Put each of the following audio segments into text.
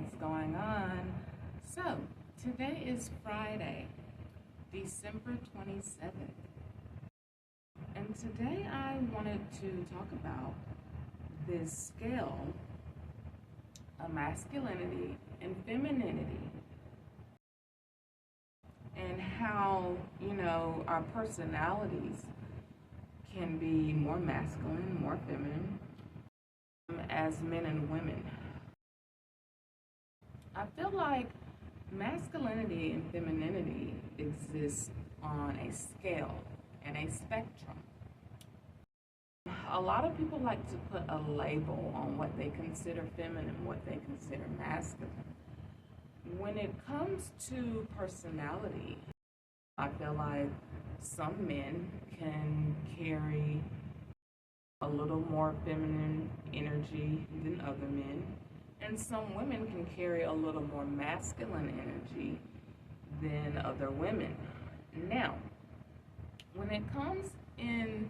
what's going on? So, today is Friday, December 27th. And today I wanted to talk about this scale of masculinity and femininity and how, our personalities can be more masculine, more feminine as men and women. I feel like masculinity and femininity exist on a scale and a spectrum. A lot of people like to put a label on what they consider feminine, what they consider masculine. When it comes to personality, I feel like some men can carry a little more feminine energy than other men, and some women can carry a little more masculine energy than other women. Now, when it comes into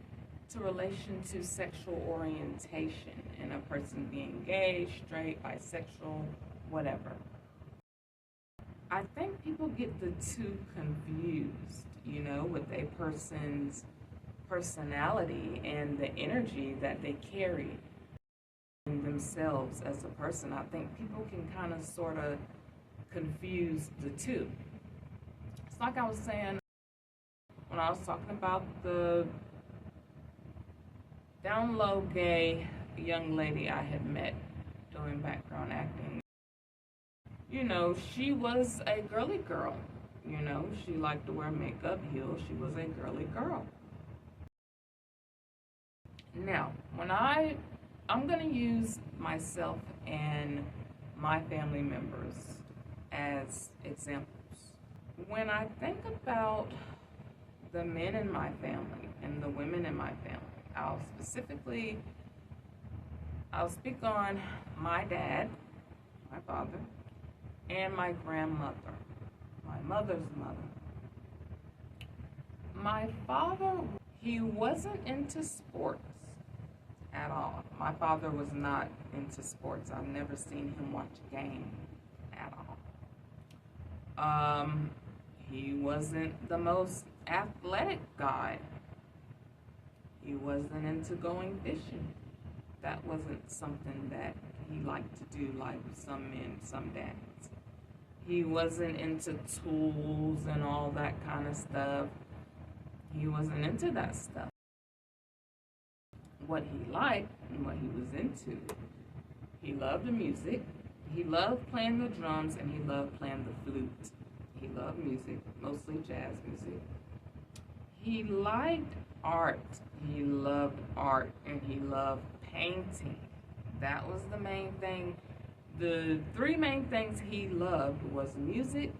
relation to sexual orientation and a person being gay, straight, bisexual, whatever, I think people get the two confused, with a person's personality and the energy that they carry in themselves as a person. I think people can kind of sort of confuse the two. It's like I was saying when I was talking about the down low gay young lady I had met doing background acting. She was a girly girl. She liked to wear makeup, heels. She was a girly girl. Now, when I'm going to use myself and my family members as examples. When I think about the men in my family and the women in my family, I'll speak on my dad, my father, and my grandmother, my mother's mother. My father, he wasn't into sports at all. My father was not into sports. I've never seen him watch a game at all. He wasn't the most athletic guy. He wasn't into going fishing. That wasn't something that he liked to do like some men, some dads. He wasn't into tools and all that kind of stuff. He wasn't into that stuff. What he liked and what he was into, he loved the music. He loved playing the drums and he loved playing the flute. He loved music, mostly jazz music. He liked art. He loved art and he loved painting. That was the main thing. The three main things he loved was music,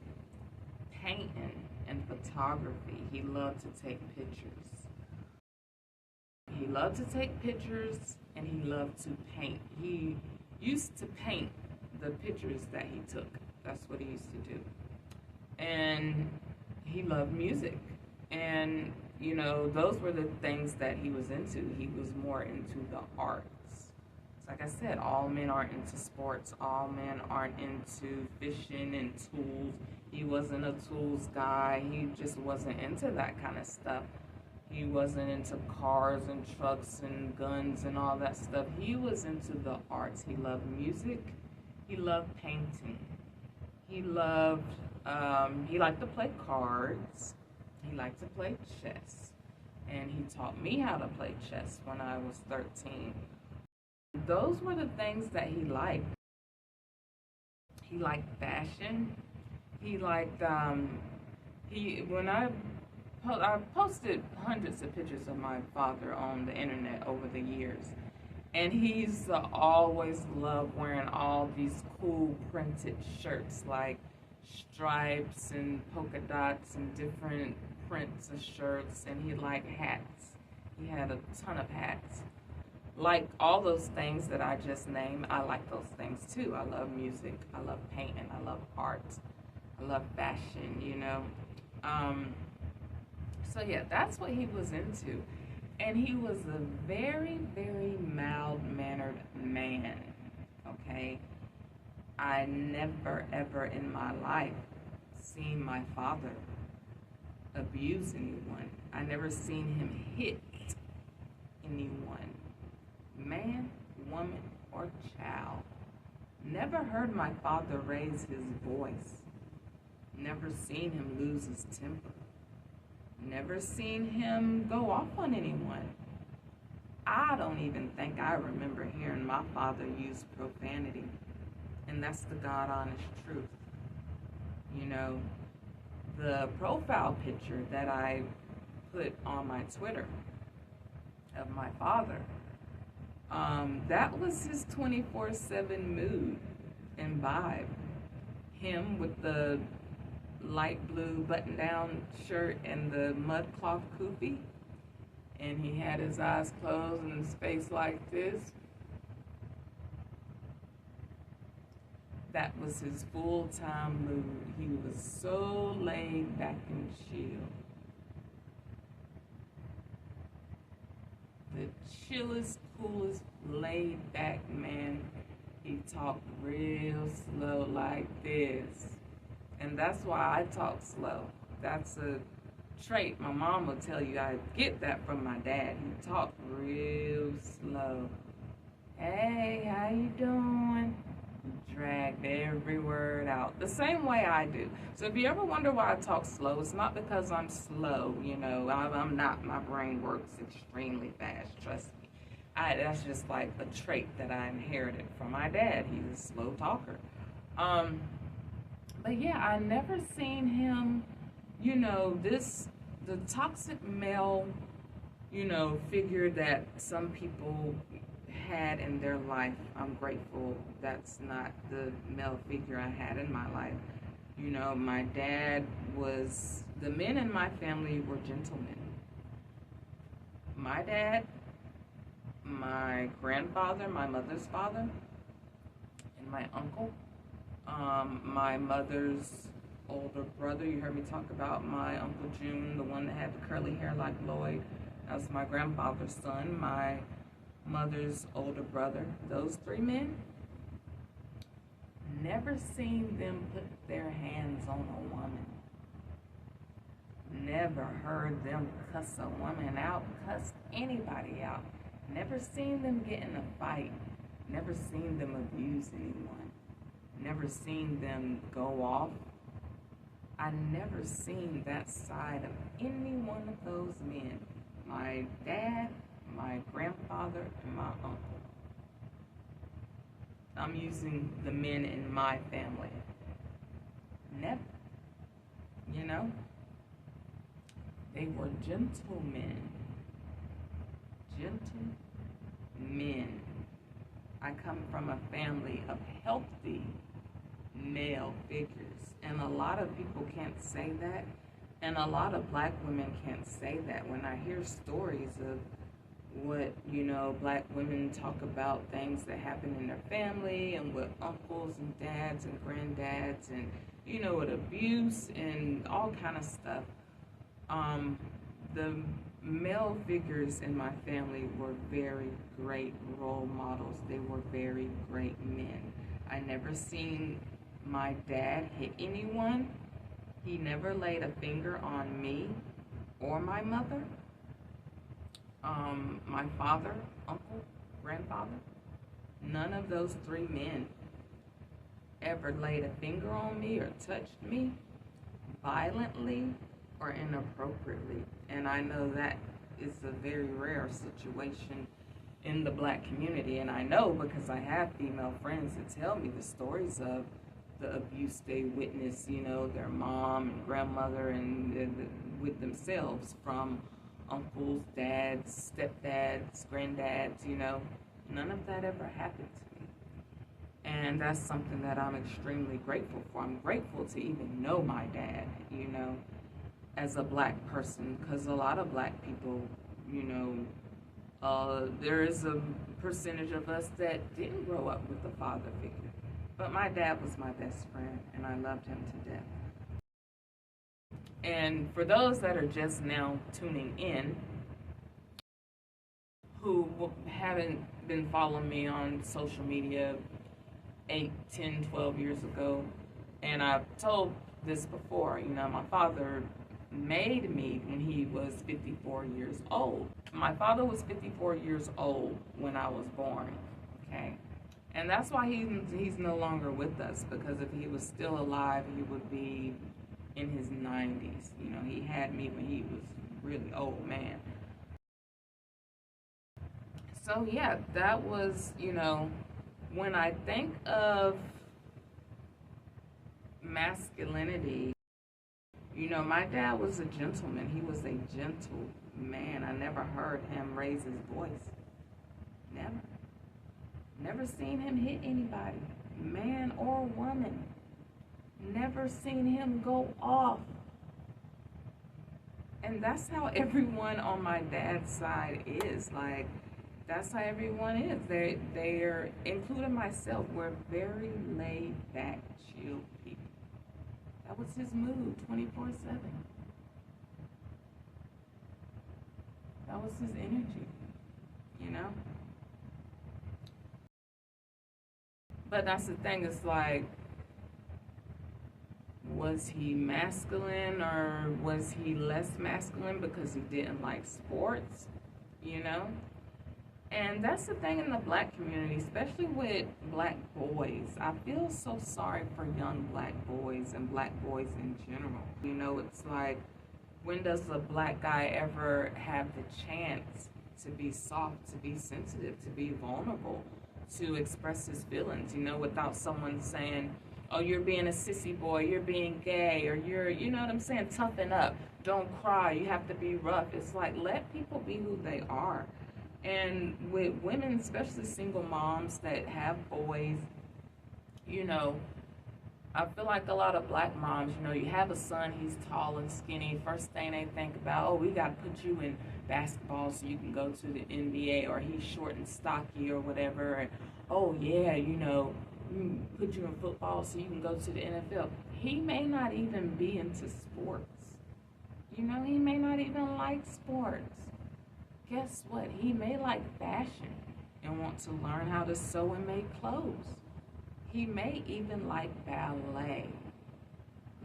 painting, and photography. He loved to take pictures. He loved to take pictures and he loved to paint. He used to paint the pictures that he took. That's what he used to do. And he loved music. And, those were the things that he was into. He was more into the arts. Like I said, all men aren't into sports. All men aren't into fishing and tools. He wasn't a tools guy. He just wasn't into that kind of stuff. He wasn't into cars and trucks and guns and all that stuff. He was into the arts. He loved music. He loved painting. He liked to play cards. He liked to play chess. And he taught me how to play chess when I was 13. Those were the things that he liked. He liked fashion. He liked, I posted hundreds of pictures of my father on the internet over the years. And he used to always love wearing all these cool printed shirts, like stripes and polka dots and different prints of shirts. And he liked hats. He had a ton of hats. Like all those things that I just named, I like those things too. I love music. I love painting. I love art. I love fashion, So yeah, that's what he was into. And he was a very, very mild-mannered man, okay? I never ever in my life seen my father abuse anyone. I never seen him hit anyone, man, woman, or child. Never heard my father raise his voice. Never seen him lose his temper. Never seen him go off on anyone. I don't even think I remember hearing my father use profanity. And that's the God honest truth. You know, the profile picture that I put on my Twitter of my father, that was his 24/7 mood and vibe. Him with the light blue button-down shirt and the mud cloth kufi, and he had his eyes closed and his face like this. That was his full-time mood. He was so laid back and chill. The chillest, coolest, laid back man. He talked real slow like this. And that's why I talk slow. That's a trait. My mom will tell you I get that from my dad. He talked real slow. Hey, how you doing? Dragged every word out the same way I do. So if you ever wonder why I talk slow, it's not because I'm slow. You know, I'm not. My brain works extremely fast. Trust me. That's just like a trait that I inherited from my dad. He's a slow talker. But yeah, I never seen him, you know, the toxic male, you know, figure that some people had in their life. I'm grateful that's not the male figure I had in my life. You know, my dad the men in my family were gentlemen. My dad, my grandfather, my mother's father, and my uncle. My mother's older brother, you heard me talk about my Uncle June, the one that had the curly hair like Lloyd. That was my grandfather's son, my mother's older brother. Those three men, never seen them put their hands on a woman. Never heard them cuss a woman out, cuss anybody out. Never seen them get in a fight. Never seen them abuse anyone. Never seen them go off. I never seen that side of any one of those men. My dad, my grandfather, and my uncle. I'm using the men in my family. Never. You know? They were gentlemen. Gentle men. I come from a family of healthy male figures, and a lot of people can't say that, and a lot of black women can't say that. When I hear stories of what, you know, black women talk about things that happen in their family and with uncles and dads and granddads and, you know, with abuse and all kind of stuff, the male figures in my family were very great role models. They were very great men. I never seen my dad hit anyone. He never laid a finger on me or my mother. My father, uncle, grandfather, none of those three men ever laid a finger on me or touched me violently or inappropriately. And I know that is a very rare situation in the black community. And I know because I have female friends that tell me the stories of the abuse they witness, you know, their mom and grandmother and with themselves from uncles, dads, stepdads, granddads, you know. None of that ever happened to me. And that's something that I'm extremely grateful for. I'm grateful to even know my dad, you know, as a black person, because a lot of black people, you know, there is a percentage of us that didn't grow up with a father figure. But my dad was my best friend, and I loved him to death. And for those that are just now tuning in, who haven't been following me on social media 8, 10, 12 years ago. And I've told this before, my father made me when he was 54 years old. My father was 54 years old when I was born, okay? And that's why he's no longer with us, because if he was still alive, he would be in his 90s. He had me when he was really old man. So yeah, that was, when I think of masculinity, my dad was a gentleman. He was a gentle man. I never heard him raise his voice. Never. Never seen him hit anybody, man or woman. Never seen him go off. And that's how everyone on my dad's side is. Like, that's how everyone is. They're, including myself, we're very laid back, chill people. That was his mood, 24/7. That was his energy, But that's the thing, it's like, was he masculine or was he less masculine because he didn't like sports, And that's the thing in the black community, especially with black boys. I feel so sorry for young black boys and black boys in general. It's like, when does a black guy ever have the chance to be soft, to be sensitive, to be vulnerable, to express his feelings, without someone saying, oh, you're being a sissy boy, you're being gay, or you're, what I'm saying, toughen up, don't cry, you have to be rough. It's like, let people be who they are. And with women, especially single moms that have boys, I feel like a lot of black moms, you have a son, he's tall and skinny. First thing they think about, oh, we got to put you in basketball so you can go to the NBA, or he's short and stocky or whatever. And, oh, yeah, put you in football so you can go to the NFL. He may not even be into sports. He may not even like sports. Guess what? He may like fashion and want to learn how to sew and make clothes. He may even like ballet.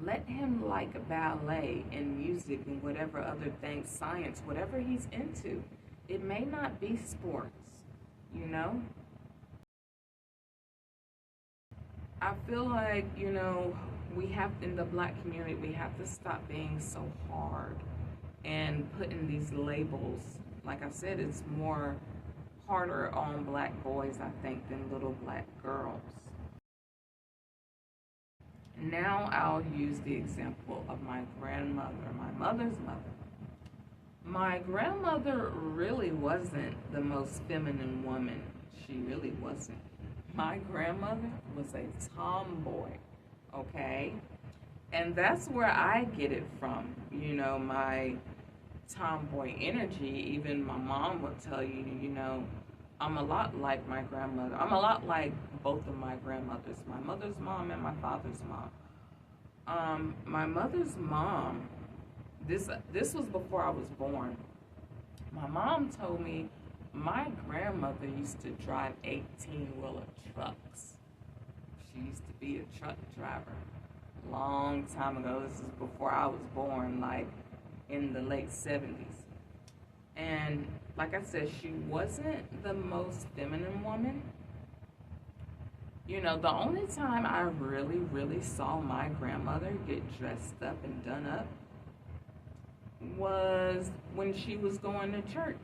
Let him like ballet and music and whatever other things, science, whatever he's into. It may not be sports, I feel like, we have, in the black community, we have to stop being so hard and putting these labels. Like I said, it's more harder on black boys, I think, than little black girls. Now I'll use the example of my grandmother, my mother's mother. My grandmother really wasn't the most feminine woman. She really wasn't. My grandmother was a tomboy, okay? And that's where I get it from, my tomboy energy. Even my mom would tell you, I'm a lot like my grandmother. I'm a lot like both of my grandmothers, my mother's mom and my father's mom. My mother's mom, this was before I was born. My mom told me my grandmother used to drive 18-wheeler trucks. She used to be a truck driver. Long time ago. This is before I was born, like in the late 70s. And like I said, she wasn't the most feminine woman. The only time I really, really saw my grandmother get dressed up and done up was when she was going to church.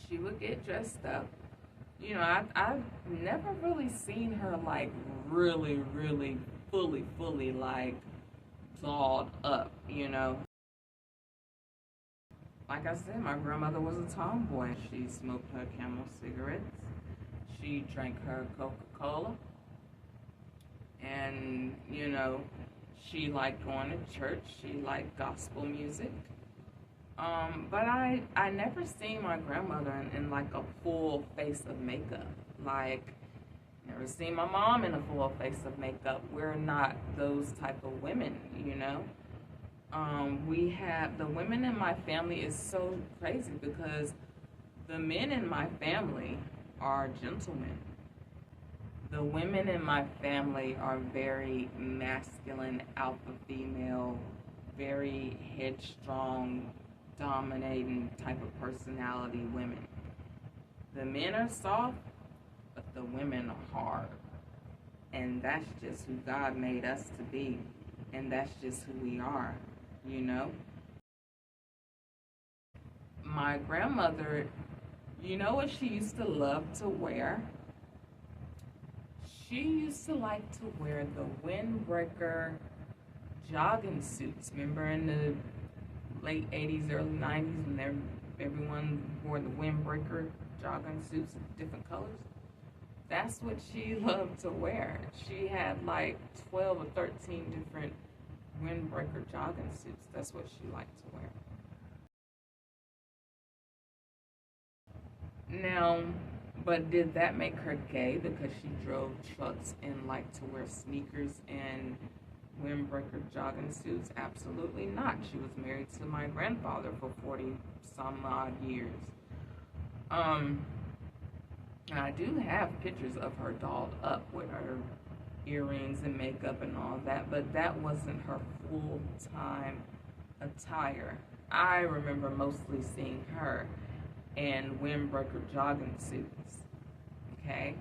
She would get dressed up. I've never really seen her like really, really fully like dolled up, Like I said, my grandmother was a tomboy. She smoked her Camel cigarettes. She drank her Coca-Cola. And, she liked going to church. She liked gospel music. But I never seen my grandmother in like a full face of makeup. Like, never seen my mom in a full face of makeup. We're not those type of women, We have, the women in my family is so crazy because the men in my family, are gentlemen. The women in my family are very masculine, alpha female, very headstrong, dominating type of personality women. The men are soft, but the women are hard. And that's just who God made us to be. And that's just who we are, you know? My grandmother, you know what she used to love to wear? She used to like to wear the windbreaker jogging suits. Remember in the late 80s, early 90s when everyone wore the windbreaker jogging suits of different colors? That's what she loved to wear. She had like 12 or 13 different windbreaker jogging suits. That's what she liked to wear. Now, but did that make her gay because she drove trucks and liked to wear sneakers and windbreaker jogging suits? Absolutely not. She was married to my grandfather for 40 some odd years. And I do have pictures of her dolled up with her earrings and makeup and all that, but that wasn't her full-time attire. I remember mostly seeing her in windbreaker jogging suits, okay,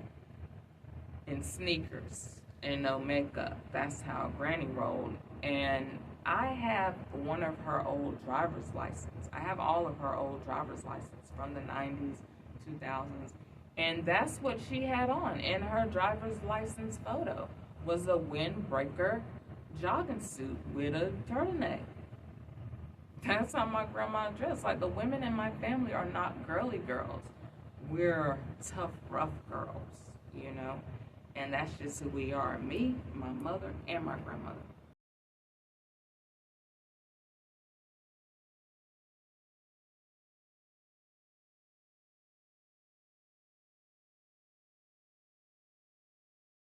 and sneakers and no makeup. That's how Granny rolled. And I have one of her old driver's license. I have all of her old driver's license from the 90s, 2000s. And that's what she had on in her driver's license photo, was a windbreaker jogging suit with a turtleneck. That's how my grandma dressed. Like, the women in my family are not girly girls. We're tough, rough girls, you know? And that's just who we are. Me, my mother, and my grandmother.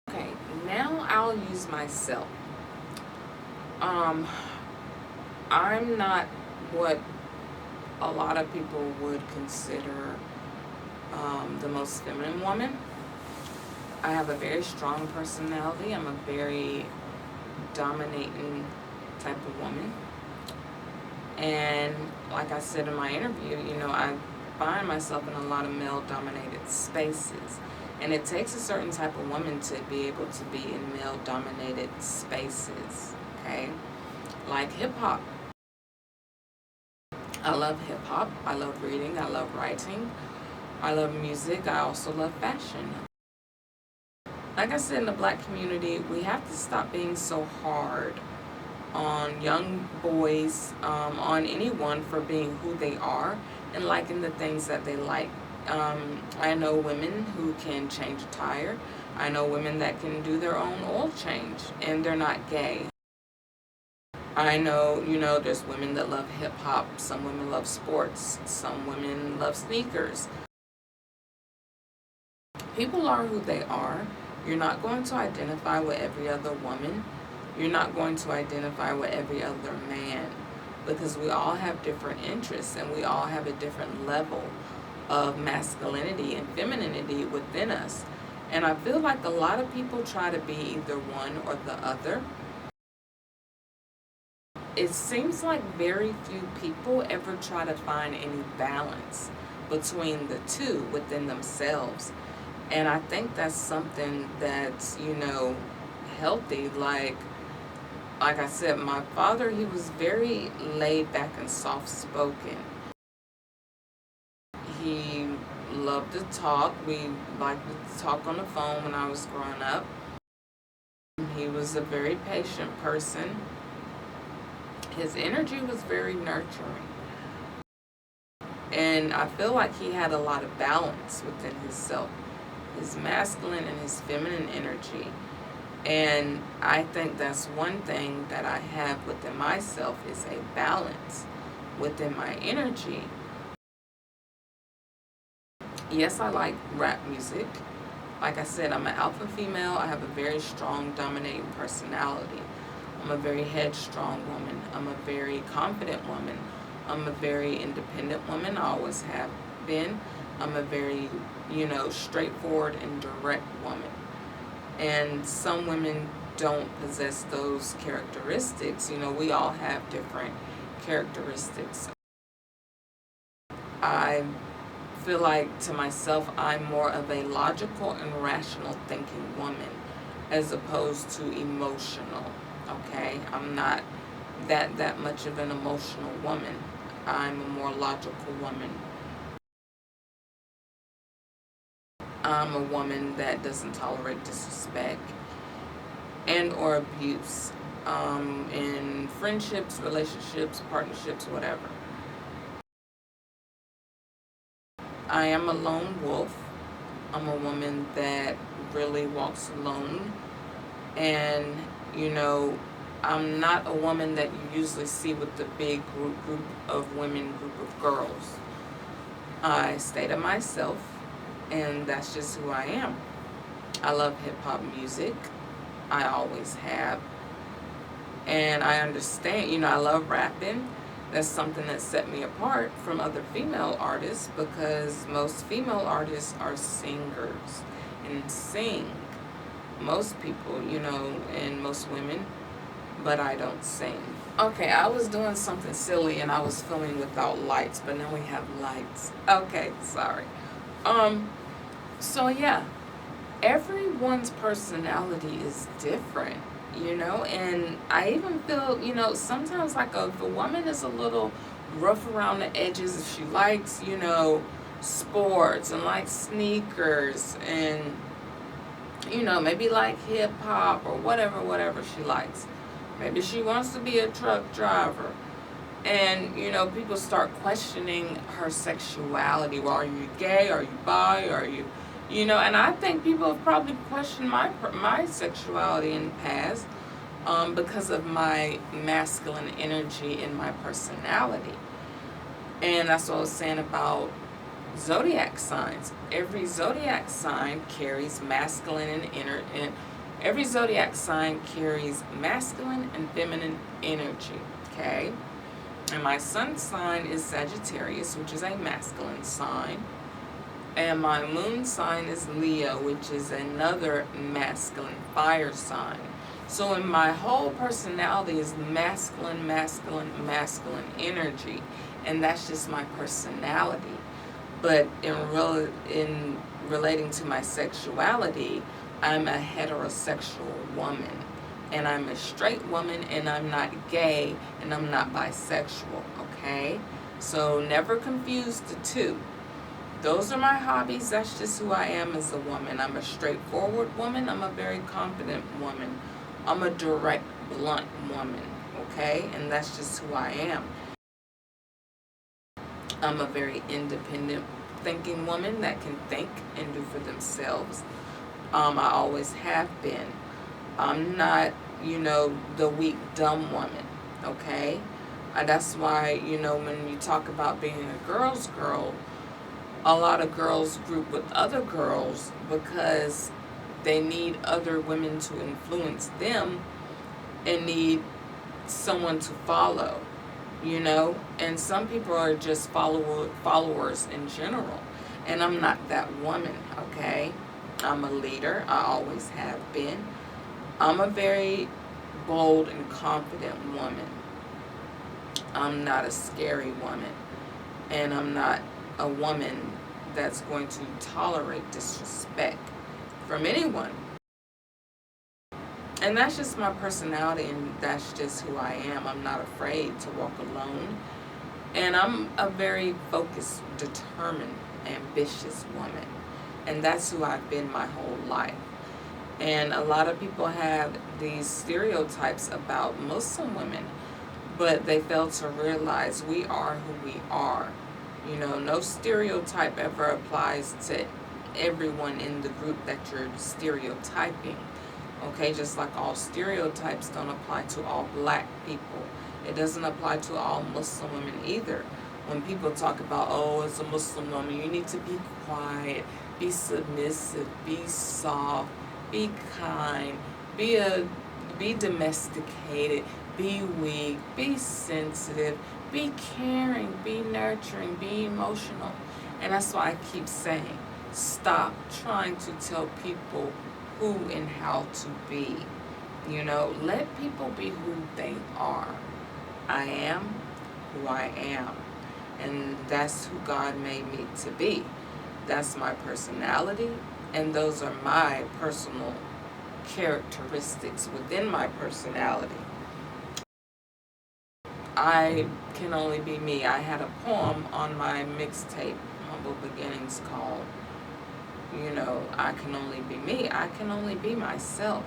Okay, now I'll use myself. I'm not what a lot of people would consider the most feminine woman. I have a very strong personality. I'm a very dominating type of woman. And like I said in my interview, you know, I find myself in a lot of male-dominated spaces. And it takes a certain type of woman to be able to be in male-dominated spaces, okay? Like hip-hop. I love hip-hop. I love reading. I love writing. I love music. I also love fashion. Like I said, in the black community, we have to stop being so hard on young boys, on anyone for being who they are and liking the things that they like. I know women who can change a tire. I know women that can do their own oil change, and they're not gay. I know, you know, there's women that love hip-hop. Some women love sports. Some women love sneakers. People are who they are. You're not going to identify with every other woman. You're not going to identify with every other man, because we all have different interests and we all have a different level of masculinity and femininity within us. And I feel like a lot of people try to be either one or the other. It seems like very few people ever try to find any balance between the two within themselves. And I think that's something that's, you know, healthy. Like I said, my father, he was very laid back and soft-spoken. He loved to talk. We liked to talk on the phone when I was growing up. He was a very patient person. His energy was very nurturing. And I feel like he had a lot of balance within himself, his masculine and his feminine energy. And I think that's one thing that I have within myself, is a balance within my energy. Yes, I like rap music. Like I said, I'm an alpha female. I have a very strong, dominating personality. I'm a very headstrong woman. I'm a very confident woman. I'm a very independent woman. I always have been. I'm a very, straightforward and direct woman. And some women don't possess those characteristics. We all have different characteristics. I feel like, to myself, I'm more of a logical and rational thinking woman as opposed to emotional. Okay, I'm not that much of an emotional woman. I'm a more logical woman. I'm a woman that doesn't tolerate disrespect and or abuse in friendships, relationships, partnerships, whatever. I am a lone wolf. I'm a woman that really walks alone. And, I'm not a woman that you usually see with the big group of women, group of girls. I stay to myself, and that's just who I am. I love hip-hop music. I always have. And I understand, I love rapping. That's something that set me apart from other female artists, because most female artists are singers and sing. Most people, and most women, but I don't sing. Okay, I was doing something silly and I was filming without lights, but now we have lights. Okay, sorry. So yeah, everyone's personality is different, and I even feel, sometimes like if a woman is a little rough around the edges, if she likes, sports and likes sneakers and, maybe like hip hop or whatever she likes. Maybe she wants to be a truck driver. And, people start questioning her sexuality. Well, are you gay? Are you bi? Are you, and I think people have probably questioned my sexuality in the past because of my masculine energy and my personality. And that's what I was saying about zodiac signs. Every zodiac sign carries masculine and every zodiac sign carries masculine and feminine energy, okay? And my sun sign is Sagittarius, which is a masculine sign. And my moon sign is Leo, which is another masculine fire sign. So in my whole personality is masculine energy. And that's just my personality. But in relating to my sexuality, I'm a heterosexual woman. And I'm a straight woman, and I'm not gay, and I'm not bisexual, okay? So never confuse the two. Those are my hobbies. That's just who I am as a woman. I'm a straightforward woman. I'm a very confident woman. I'm a direct, blunt woman, okay? And that's just who I am. I'm a very independent thinking woman that can think and do for themselves. I always have been. I'm not, the weak, dumb woman, okay? That's why, when you talk about being a girl's girl, a lot of girls group with other girls because they need other women to influence them and need someone to follow, And some people are just followers in general. And I'm not that woman, okay? I'm a leader. I always have been. I'm a very bold and confident woman. I'm not a scary woman. And I'm not a woman that's going to tolerate disrespect from anyone. And that's just my personality, and that's just who I am. I'm not afraid to walk alone. And I'm a very focused, determined, ambitious woman. And that's who I've been my whole life. And a lot of people have these stereotypes about Muslim women, but they fail to realize we are who we are. No stereotype ever applies to everyone in the group that you're stereotyping. Okay, just like all stereotypes don't apply to all black people. It doesn't apply to all Muslim women either. When people talk about, oh, it's a Muslim woman, you need to be quiet, be submissive, be soft, be kind, be domesticated, be weak, be sensitive, be caring, be nurturing, be emotional. And that's why I keep saying, stop trying to tell people who and how to be. You know, let people be who they are. I am who I am. And that's who God made me to be. That's my personality, and those are my personal characteristics within my personality. I can only be me. I had a poem on my mixtape, Humble Beginnings, called, I can only be me. I can only be myself.